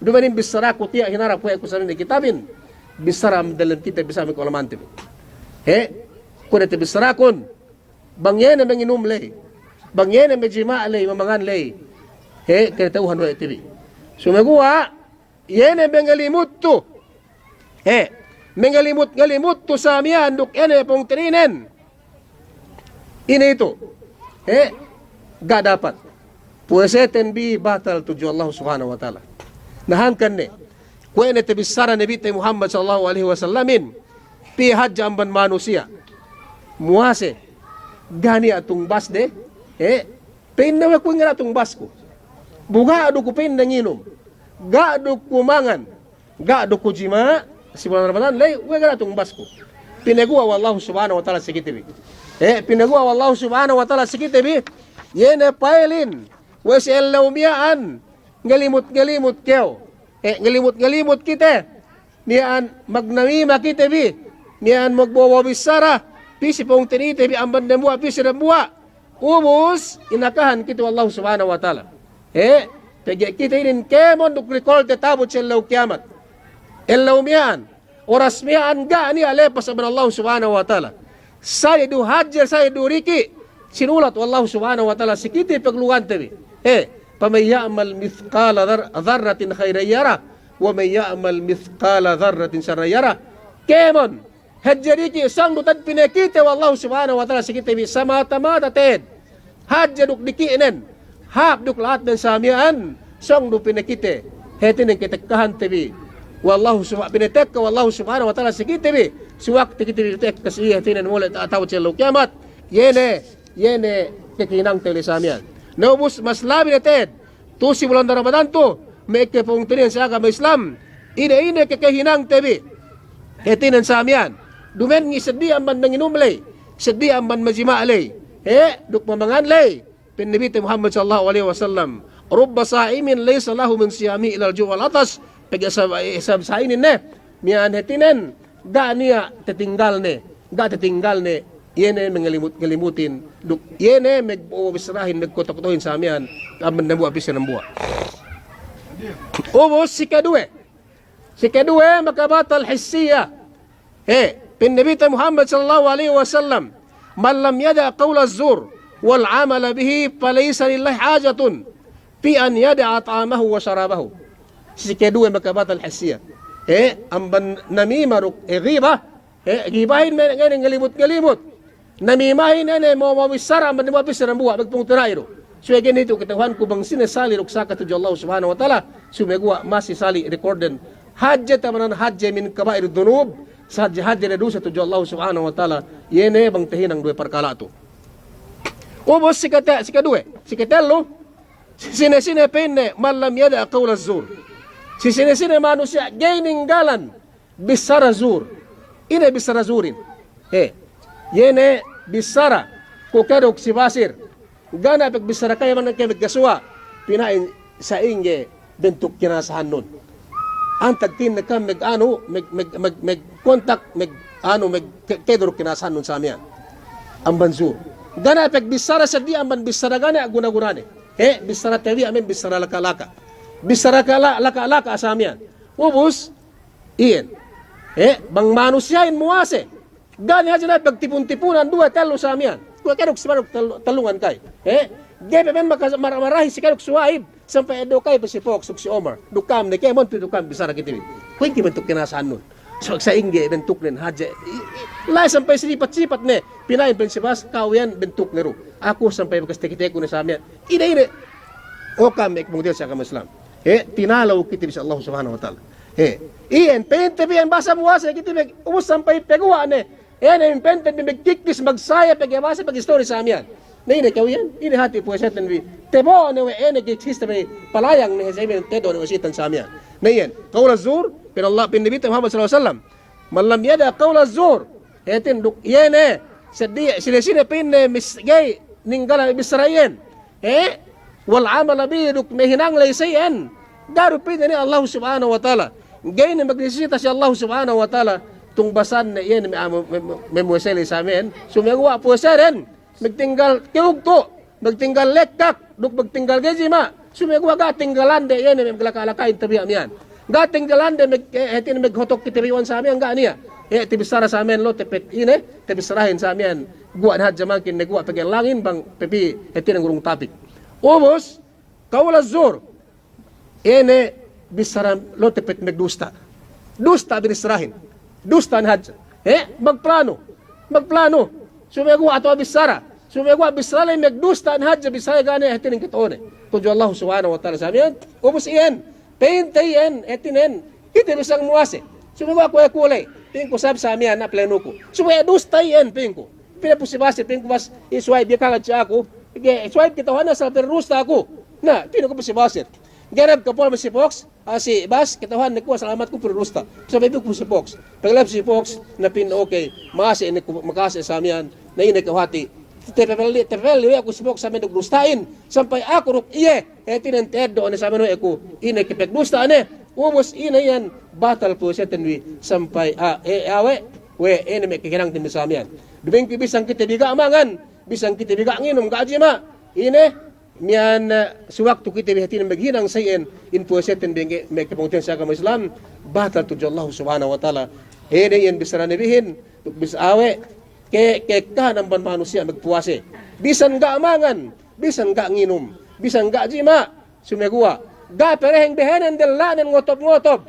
dumanin bisra kutia hinarap po ako sa nini kitabin, bisra dalam kita bisa mikulaman TV. Kuna ti bisra kun, bangyen na manginum lay, bangyen na majima lay, mamangan lay, kaya tauhan wa TV. Sumagua, yan ang mengalimut to. Mengalimut to sa amiyan, duk yan ay pong tininin. Ina ito. Ga dapat. Puweseten bi batal tujo Allah subhanahu wa ta'ala. Nahankan ni. Kuya na tibisara Nabi tayo Muhammad sallallahu alaihi wasallamin, pihad jamban manusia. Muase. Gani atong bas de. Pinawa ko nga atong bas ko. Buga ado ko pinanginom. Ga ado ko mangan. Ga ado ko jima. Si bulan Ramadan, lay, wala atong bas ko. Pinagawa wallahu subhanahu wa ta'ala sa kitibi. Pinagawa wallahu subhanahu wa ta'ala sa kitibi. Yena pailin. Wes ellawmiyaan. Ngalimut kyo. Ngalimut kita. Niyan magnamima kitibi. Niyan magbawabisara. Pisi pong tinitibi ang bandamua, pisi ramua. Ubus, inakahan kita wallahu subhanahu wa ta'ala. Kita inin kemon duk recall te tabot sa ilaw kiamat. Ilaw miyan, oras miyan ga ni alepas sa Allah subhanahu wa ta'ala. Saya du hajar, saya du riki, sinulat wallahu subhanahu wa ta'ala, sikiti paglugan tabi. Pamay ya'mal mithqala dharratin khayrayara, wa may ya'mal mithqala dharratin sarayara. Kemon, hajar riki, sang dutad pinakita wallahu subhanahu wa ta'ala, sikiti sa mata-mata ted. Hajar duk dikiinin. Hap duk lahat ng samian, sang do pinakite, hetin ng kitakahan tabi. Wallahu subhanahu pinatek ka wallahu subhanahu wa ta'ala sikite bi. Suwak tikite tek kasi hetin ng mula atawat sa kiamat. Yene kikinang tele samian. Naubos mas labi na ted. Tu si bulan Ramadan to, may kepong tinin sa agama Islam. Ina kikahinang tabi. Hetin ng samian. Dumen ngi sedian man nanginumlay. Sedian man majimaalay. Duk mamangan lay. Nabi Muhammad sallallahu alaihi wasallam, rubba sa'imin laysa lahu min siyami ila al-ju' wal atas. Pag-isab sainin ne, miyan hetinen, ga niya tetinggal ne, yene mengalimutin, yene mag-uwisrahin, magkotokotohin sa amiyan, aman na buwa, bisa ng buwa. Ubos, si kadue, makabatal hissiya. Nabi Muhammad sallallahu alaihi wasallam, man lam yada qawla az-zur, والعمل به فليس لله حاجة في أن يدع طعامه وشرابه. سكدوه مكابات الحسية. أمبن نميمة غيبة. غيباhin ngalimut. Namimahin mawamisara man mabisar ang buwa magpung tirairo. So again ito katahuan ko bang sinasali ruksaka to Allah subhanahu wa ta'ala. Sumegwa masisali recorden. Hajja tamanan hajja min kabair dunub. Sa hajja na dusa to Allah subhanahu wa ta'ala. Yene bang tahinang duwe parkala to. Ubos sikatelo, sinesine penne malam yada qawla zur. Sinesine manusia gaininggalan bisara zur. Ine bisara zurin. Yene bisara kukarok si basir. Gana pag bisara kaya man kay magkaswa pinain sa inge bentuk kinasahan nun. Antag tin na kam meg contact kedro kinasahan nun sa amiyan. Ang banzur. Gana pag bisara sa di aman bisara gana guna-gunane. Bisara tawi amin bisara laka-laka. Bisara ka laka sa amyan. Ubus, iyan. Bang manusyain muase. Gani aja na pagtipon-tipunan, 2-3 sa amyan. Kung kanok simarok talungan kay. Gaya men marahi si kanok suwaib. Sampai edo kay si Fox, si Omar. Dukam na kaya, monto dukam, bisara kitibig. Kung kimentuk kinasaan nun. So, sa ingge, bentuk nin haja. Lai sampai silipat-sipat ne. Pinayin prinsipal, kawian bentuk nero. Ako sampai magkastikite ko na sa amyan. Ina. O kami, kemudian sa kami Islam. Tinalaw kitibig sa Allah subhanahu wa ta'ala. Iyan, pente-piyan, basa muwasa, kitibig, umus sampai peguwa ne. Yan, pente, magkiktis, magsaya, pag-iwasa, pag-story sa amyan. Na ini kawian, ini hati po sa tanwi. Tebo ne we ene kikista me palayang ne sa imen tedo ne wasitan sa amyan. Na iyan, qaul az-zur, pero Allah bin Nabi Muhammad sallallahu alaihi wasallam. Man lam yada qaul az-zur, etin duk yene, sila pinne misgay ninggala bisrayen. Wal amal bi duk mehinang laysayan. Daru pinne ni Allah subhanahu wa ta'ala. Gay ne magdisita si Allah subhanahu wa ta'ala tung basan ne yen me mueseli sa amen. Sumegwa po sa ren. Magtinggal kiugto, magtinggal lekak, magtinggal gejima. Sumegwa gatinggalan de yan maglakalakain tabi amyan. Gatinggalan de hetin maghotok kitiriwan sa amyan ganiya. Tibisara sa amin lo tepet ine, tibisarahin sa amyan. Guan hadja makin negwa pagilangin bang pepi hetin ang gurung tapik. Ubos kaula zur. Ene bisara lo tepet magdusta. Dusta binisrahin. Dusta hadja. Magplano. Sumegwa ato bisara. Sumegwa bisralay magdusta an hadja bisaya gani hetin kitone. Tuju Allah subhanahu wa ta'ala sabiyan, ubus iyan, paintay iyan, etinen, iti bisang muwase. Sumegwa ko kulay, pingko sab sa amiyan na pleno ko. Sumegwa dusta iyan, pingko. Pinapusibasi, pingko bas iswipe, yakagad siya ako. Iswipe kitawa na sa perusta ako. Na, pino ko pusibasi. Ganap ka po naman si Fox, si Bas, kitawahan ko, salamat ko perusta. Sabi ko si Fox. Paglap si Fox, na pin okay, makasi sa amiyan, na inakawati. Tepeli ako si Fox sa amin nagdustain. Sampai ako ruk iye. Tinanted doon sa amin ako. Ina kipagdusta ane. Ubos ina yan. Batal po siya tanwi. Sampai awe. We ina may kikinang din sa amin. Dubing bisang kitibiga amangan. Bisang kitibiga nginom kaajima. Ine. Miyan suwak to kitibiga tinang maghinang sayin. In po siya tanwi may kipangutihan sa agama Islam. Batal to Allah subhanahu wa ta'ala. Ina yan bisara nabihin. Bis awe. Kekah ng manusia magpuwase. Bisan ga amangan, bisan ga nginom, bisan ga jima, sumegwa. Ga pereheng behenan del lanen ngotob-ngotob.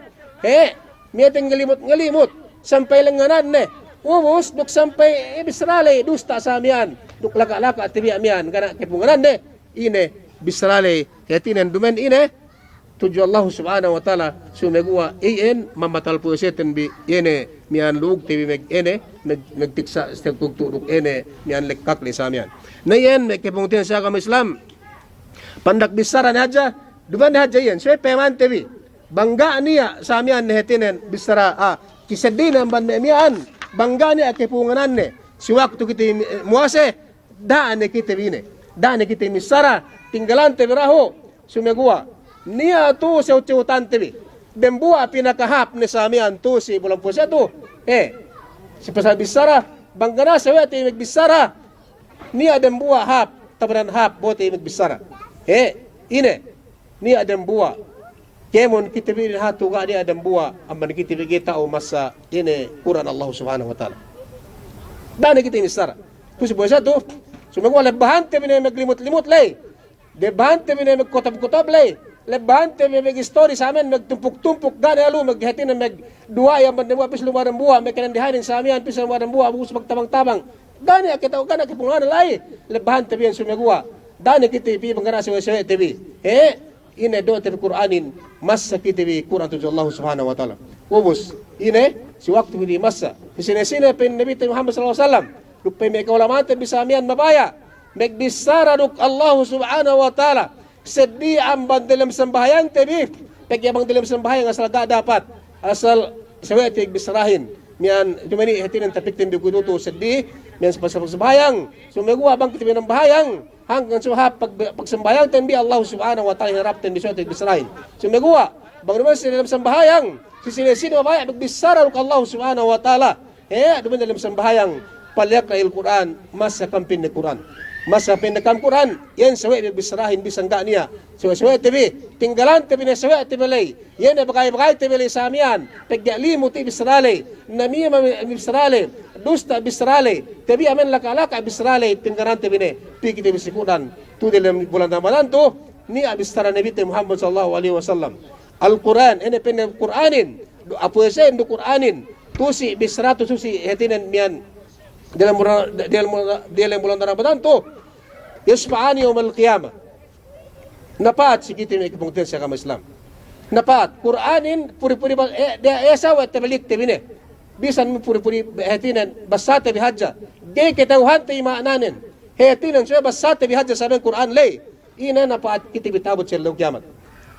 Miyating ngalimot, sampay lang nganan ne. Ubus, duk sampay bisrale, dusta sa amiyan. Duk laka-laka at tibi amiyan, gana kipunganan ne. Ine, bisrale, kaya tinan dumen ine. Tuju Allah subhanahu wa ta'ala sumegwa iyan mamatal po siya bi ene miyan lug tibi meg ene nagtiksa sa tugtuduk ene miyan lekkak li sa miyan. Na yan may kipungtin sa agama Islam. Pandak bisara na hadja, duman na hadja yan. So peman tibi. Bangga niya sa miyan hetinen bisara kisadin ang banda miyan. Bangga niya kipunganan ne. Siwak to kiti muase daan ne kiti bine. Daan ne kiti misara tinggalan tibi raho sumegwa. Niya tu sa utan tibi. Bembua pinakahap ni sa amiyan tu si bulang po siya tu. Si pasal bisara, banggana sa weti magbisara. Niya dembua hap, tabanan hap, bote magbisara. Ine, niya dembua. Kemon kitibin hatu ga niya dembua, amman kitibin kita o masa ine Quran Allah subhanahu wa ta'ala. Dana kita misara. Tu si buwan siya tu. Sumagwa lebahan tibi na maglimot-limot lay. Lebahan tibi na magkotab-kotab lay. Lebante may story sa amin magtumpuk-tumpuk gani alu maghati na magduwa yang bandewa pis lumaran buwa may kanandihanin sa amin pis lumaran buwa bukus magtabang-tabang gani kita kana kipungan lay lebante biyan sumegwa dani kita pi bangana sa TV ine do ter Quranin masa kita bi Quran tu Allah subhanahu wa ta'ala ubus ine si waktu di masa sine-sine pin Nabi Muhammad sallallahu alaihi wasallam dupay may kaulamatan bisa amian mabaya magbisara duk Allah subhanahu wa ta'ala sedih amban dalam sembahyang tebi pagyabang dalam sembahyang asal ga dapat asal sawetig bisrahin mian dumani hatin tapik timbi kuduto sedih mian sa sembahyang sumegwa bang kiti ng bahayang hanggang suha pag sembahyang tembi Allah subhanahu wa ta'ala harap tembi sawetig bisrahin sumegwa bang naman sa dalam sembahyang sino mabaya magbisara uk Allah subhanahu wa ta'ala dumani dalam sembahyang palyak al Quran masa kampin ni Quran masa pendekam Quran yan sawi bisrahin bisangga niya sawi tibi tinggalan tibi na sawi tibi lay yan na bagay tibi lay samian paggali mo tibi bisrale namima bisrale dusta bisrale tibi amen lakalaka bisrale tinggalan tibi ne piki tibi sikudan tu dalam bulan Ramadan tu ni abistara Nabi Muhammad sallallahu alaihi wasallam Al-Quran ini pendek Quranin apa saya untuk Quranin tusi bisratu susi hetinan mian dalam bulan Ramadan tu yasma'ani yawm al-qiyamah napat sikiti may kipungtin sa kama Islam napat Quranin puri-puri dia esawa tabalik tabine bisan mo puri-puri hetinan basata bihajja gay ketauhan tayo maananin hetinan siya basata bihajja sa Quran lay ina napat kiti bitabot sa log kiamat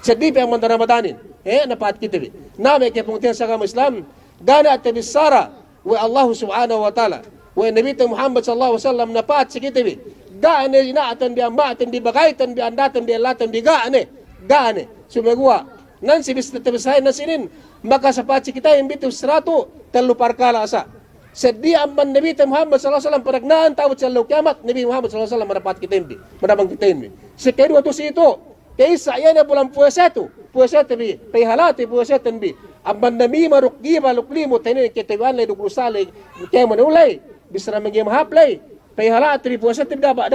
sa di pa ang Ramadanin napat kiti na may kipungtin sa kama Islam gana at bisara wa Allah subhanahu wa ta'ala wa Nabi Muhammad sallallahu alaihi wasallam napat sikitibi gaane inaatan bi ambaatan bi bagaitan bi andatan bi alatan bi gaane sumegwa nan si bisay na sinin maka sapat sikita imbito siratu telu parkala asa sedi amban Nabi Muhammad sallallahu alaihi wasallam paragnaan tawat sa kiamat Nabi Muhammad sallallahu alaihi wasallam marapat kitembi marabang kitembi sekedua tu situ kaisa yan na bulan puasa bi payhalati puasa bi amban Nabi marukgiba luklimo tanin kitiwan lay duglusale kemo ulay bisra magi mahaplay payhala tri puasa tib dapat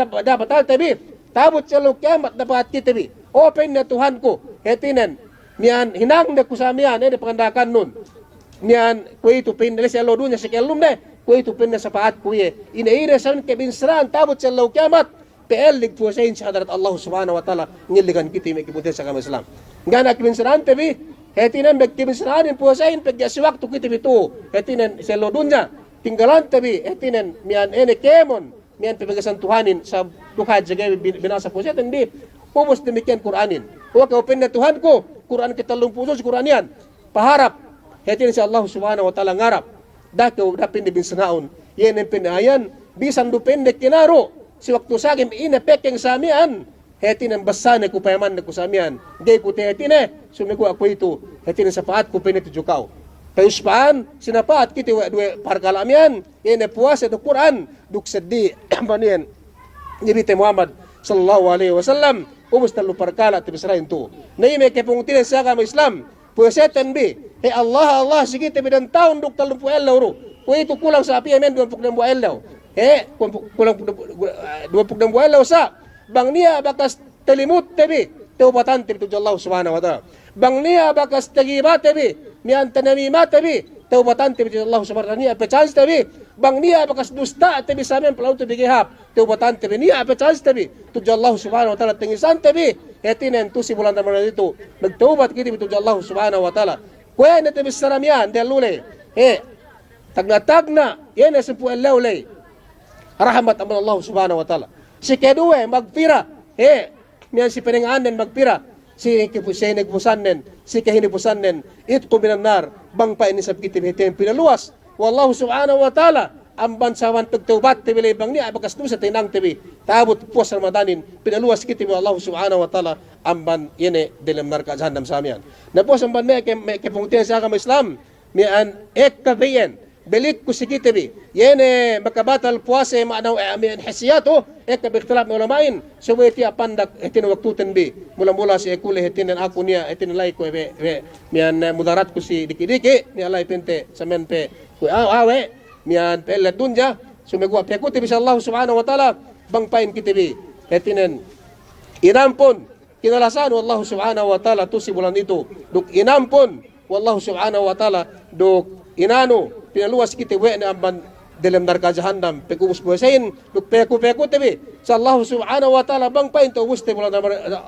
tabi tabot sa kiamat dapat kitabi open na Tuhan ko hetinan niyan hinang na kusamian pangandakan nun niyan kuy tu pin sa lodunya sa kelum ne kuy tu pin sa paat kuye inaira san ke binsran tabot sa kiamat peelig puasa in sa hadarat Allah subhanahu wa ta'ala ngiligan kiti may kibuti sa kama Islam ngana kibinsran tabi hetinan bagkibinsran puasa in pagya waktu kiti tu hetinan sa lodunya tinggalan tabi etinan mian ene kemon mian pemagasan Tuhanin sa dukhad jagay binasa po siya hindi ubos demikian Quranin huwag kaupin na Tuhan ko Quran kita lumpuso sa Quran yan paharap etinan si Allah subhanahu wa ta'ala ngarap dakaw dapin di binsanaon yan ang pinahayan bisan dupende kinaro si waktu sagim ina pekeng samian hetinan basane ko payaman na ko samian gay ko te hetine sumigo ako ito hetinan sa paat ko pinitujukaw Kayuspan, sinapat kiti dua parkalamian, ini puasa itu Quran, duk sedih, manian. Nabi Muhammad sallallahu alaihi wasallam, umus telu parkala tibisrain tu. Nai me kepungtin sa agama Islam, puasa tanbi, Allah sige tibidan taon duk telu puelaw ru. Kue itu kulang sa api amen 26 buelaw. Kulang 26 buelaw sa. Bang niya bakas telimut tibi, taubatan tibi tu Allah subhanahu wa ta'ala. Bang niya bakas tagibat tibi, mian tanamimat tabi taubatan tabi Allah subhanahu wa ta'ala pechans tabi bang niya bakas dusta tabi samen palaw tabi gihap taubatan tabi niya pechans tabi tuju Allah subhanahu wa ta'ala tingisan tabi etinen tu si bulan Ramadan itu nagtaubat kiti tuju Allah subhanahu wa ta'ala kuya na tabi saramian delule tagna yan na sempu lawlay rahmat aman Allah subhanahu wa ta'ala si kedua magpira mian si penenganan magpira si nagpusanen, si kahinipusanen, itko minanar, bang pa inisab kiti bihitin pinaluas. Wallahu subhanahu wa ta'ala, ang bansawan pagtaubat, tibilay bang niya, bakas sa tinang tibi, tabot puas Ramadanin, pinaluas kiti bi Allah subhanahu wa ta'ala, ang ban yene, dilam narka jahannam sa amyan. Na po sa ban may kipungtiyan sa agama Islam, miyan ekkabiyan, belit ko si kitibi, yene makabatal puasa maanaw miyan hesiyato, ekabiktalap ng ulamain, suweti apandak itinawagtutan bi, mula-mula si ekuli hetinan ako niya, itinalay ko, miyan mudarat ko si diki-diki, niyalay pinte sa menpe, awe, miyan pelat dunja, sumigwa pekuti bisa Allah subhanahu wa ta'ala, bangpain kitibi, hetinan, inampon, kinalasan wallahu subhanahu wa ta'ala, to si bulan ito, duk inampon, wallahu subhanahu wa ta'ala, duk inano, pinaluas kiti we na amban dalam narka jahannam pekubus buhasain duk peku tabi sa Allah subhanahu wa ta'ala bang pain to wuste bulan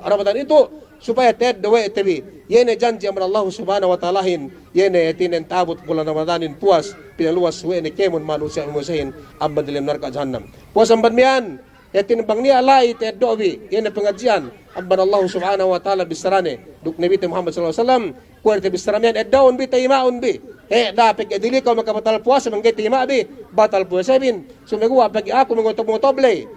Ramadan itu supaya ted we tabi yene janji amran Allah subhanahu wa ta'ala hin yene tinen tabut bulan Ramadanin puas pinaluas we ne kemon manusia buhasain amban dalam narka jahannam puas amban mian yatin bang niya alai ted dobi yene pengajian amban Allah subhanahu wa ta'ala bisarane duk Nabi Muhammad sallallahu alaihi wasallam kuwerte bisaramian daun bi taimaun bi dapat kadili ko makabatal puasa manggay tima bi batal puasa bin sumiguwa pag ako mangotob-motoble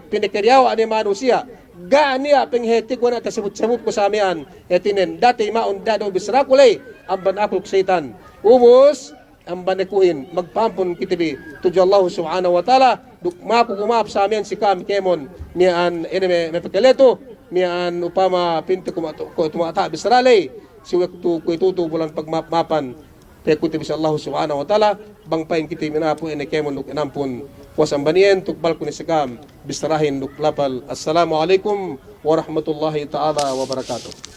pinagkaryawa ni manusia gania penghetik wana tasabut-sabut ko sa amian etinen dati maun dado bisra kulay amban ako seitan ubus ang banekuin magpampon kitibi tujo Allah subhanahu wa ta'ala duk mapu kumap sa amin si kam kemon mian ene me pekeleto mian upama pintu ko tumata bisrale si waktu ko itutu bulan pagmapan pe kutibi sa Allah subhanahu wa ta'ala bangpain kitibi na po ene kemon duk inampun wasam banien tukbal kun sikam bisrahin duk lapal. Assalamu alaikum warahmatullahi ta'ala wabarakatuh.